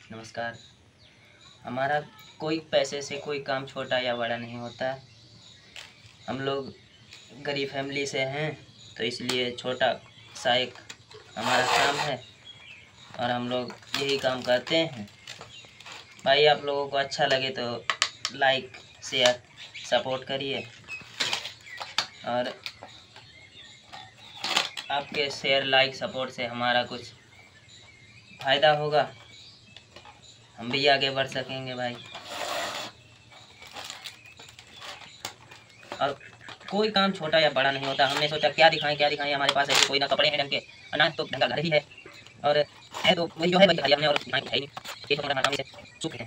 नमस्कार। हमारा कोई पैसे से कोई काम छोटा या बड़ा नहीं होता। हम लोग गरीब फैमिली से हैं, तो इसलिए छोटा सा एक हमारा काम है और हम लोग यही काम करते हैं। भाई आप लोगों को अच्छा लगे तो लाइक शेयर सपोर्ट करिए, और आपके शेयर लाइक सपोर्ट से हमारा कुछ फ़ायदा होगा, हम भी आगे बढ़ सकेंगे भाई। और कोई काम छोटा या बड़ा नहीं होता। हमने सोचा क्या दिखाएं, हमारे पास ऐसे कोई ना कपड़े हैं ढंग के, अनाज तो ढंग का घर ही है, और है तो वही जो है वही दिखाई हमने, और दिखाएं है ही नहीं। ये छोटा मोटा काम से सूखे थे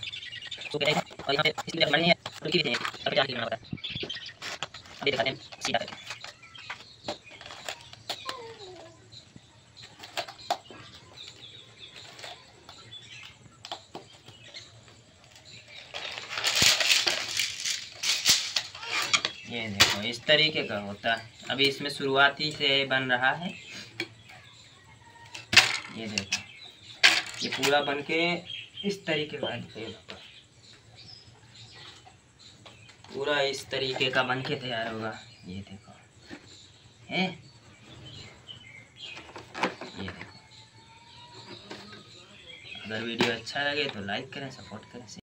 और यहाँ पे इसकी जगह नहीं है, रुकी भी थे अब जाने के लिए होता है। अभी दिखाते हैं सीधा करके। ये देखो इस तरीके का होता है। अभी इसमें शुरुआती से बन रहा है। ये देखो ये पूरा बन के इस तरीके का पूरा इस तरीके का बन के तैयार होगा। ये देखो है, ये देखो। अगर वीडियो अच्छा लगे तो लाइक करें, सपोर्ट करें।